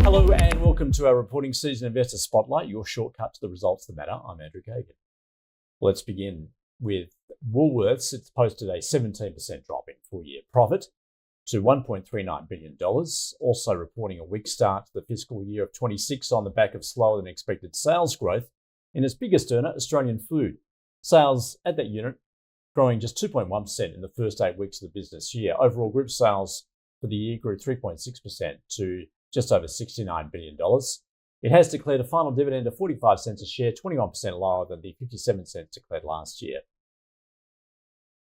Hello and welcome to our reporting season investor spotlight, your shortcut to the results that matter. I'm Andrew Kagan. Let's begin with Woolworths. It's posted a 17% drop in full-year profit to $1.39 billion, also reporting a weak start to the fiscal year of 26 on the back of slower than expected sales growth in its biggest earner, Australian Food. Sales at that unit growing just 2.1% in the first 8 weeks of the business year. Overall group sales for the year grew 3.6% to just over $69 billion. It has declared a final dividend of 45 cents a share, 21% lower than the 57 cents declared last year.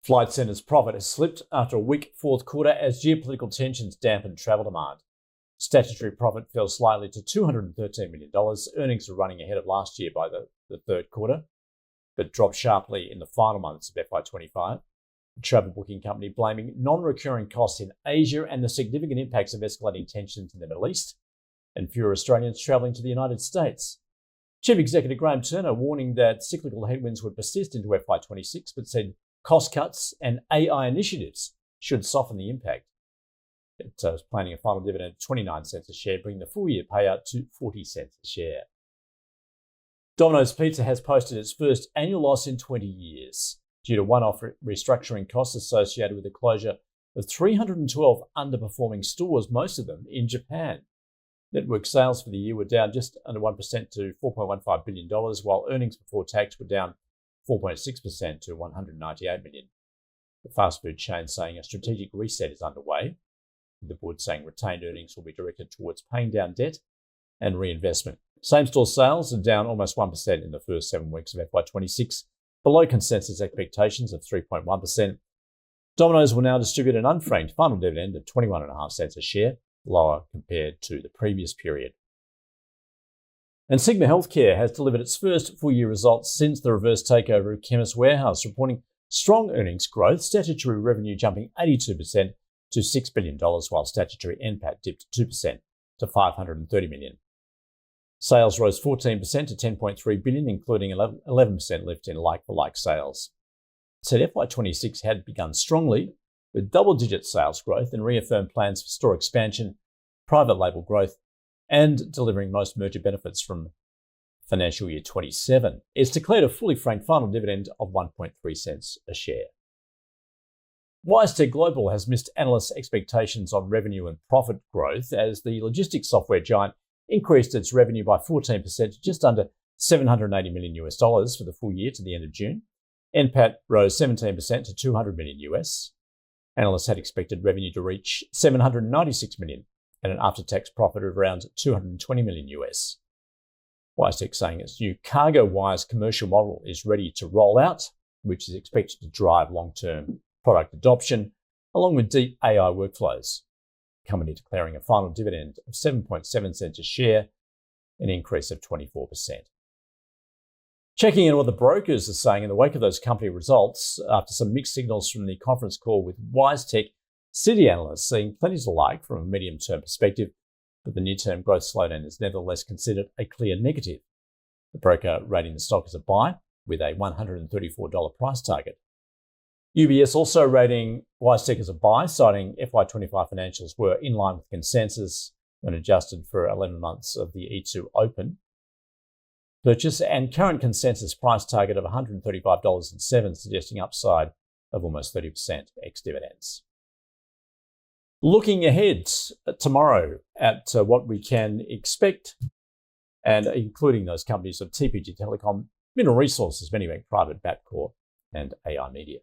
Flight Centre's profit has slipped after a weak fourth quarter as geopolitical tensions dampened travel demand. Statutory profit fell slightly to $213 million. Earnings are running ahead of last year by the third quarter, but dropped sharply in the final months of FY25. The travel booking company blaming non-recurring costs in Asia and the significant impacts of escalating tensions in the Middle East and fewer Australians travelling to the United States. Chief Executive Graham Turner warning that cyclical headwinds would persist into FY26, but said cost cuts and AI initiatives should soften the impact. It was planning a final dividend of 29 cents a share, bringing the full-year payout to 40 cents a share. Domino's Pizza has posted its first annual loss in 20 years due to one-off restructuring costs associated with the closure of 312 underperforming stores, most of them in Japan. Network sales for the year were down just under 1% to $4.15 billion, while earnings before tax were down 4.6% to $198 million. The fast food chain saying a strategic reset is underway, with the board saying retained earnings will be directed towards paying down debt and reinvestment. Same-store sales are down almost 1% in the first 7 weeks of FY26, below consensus expectations of 3.1%. Domino's will now distribute an unfranked final dividend of 21.5 cents a share, lower compared to the previous period. And Sigma Healthcare has delivered its first full-year results since the reverse takeover of Chemist Warehouse, reporting strong earnings growth, statutory revenue jumping 82% to $6 billion, while statutory NPAT dipped 2% to $530 million. Sales rose 14% to $10.3 billion, including 11% lift in like-for-like sales. It said FY26 had begun strongly, with double-digit sales growth and reaffirmed plans for store expansion, private label growth, and delivering most merger benefits from financial year 27. It's declared a fully franked final dividend of 1.3 cents a share. WiseTech Global has missed analysts' expectations on revenue and profit growth as the logistics software giant increased its revenue by 14% to just under $780 million for the full year to the end of June. NPAT rose 17% to $200 million. Analysts had expected revenue to reach $796 million and an after-tax profit of around $220 million. WiseTech saying its new CargoWise commercial model is ready to roll out, which is expected to drive long-term product adoption, along with deep AI workflows. The company declaring a final dividend of 7.7 cents a share, an increase of 24%. Checking in what the brokers are saying in the wake of those company results, after some mixed signals from the conference call with WiseTech, Citi analysts seeing plenty to like from a medium-term perspective, but the near-term growth slowdown is nevertheless considered a clear negative. The broker rating the stock as a buy with a $134 price target. UBS also rating WiseTech as a buy, citing FY25 financials were in line with consensus when adjusted for 11 months of the E2 Open purchase and current consensus price target of $135.07, suggesting upside of almost 30% ex-dividends. Looking ahead tomorrow at what we can expect, and including those companies of TPG Telecom, Mineral Resources, Medibank Private, Bapcor, and AI Media.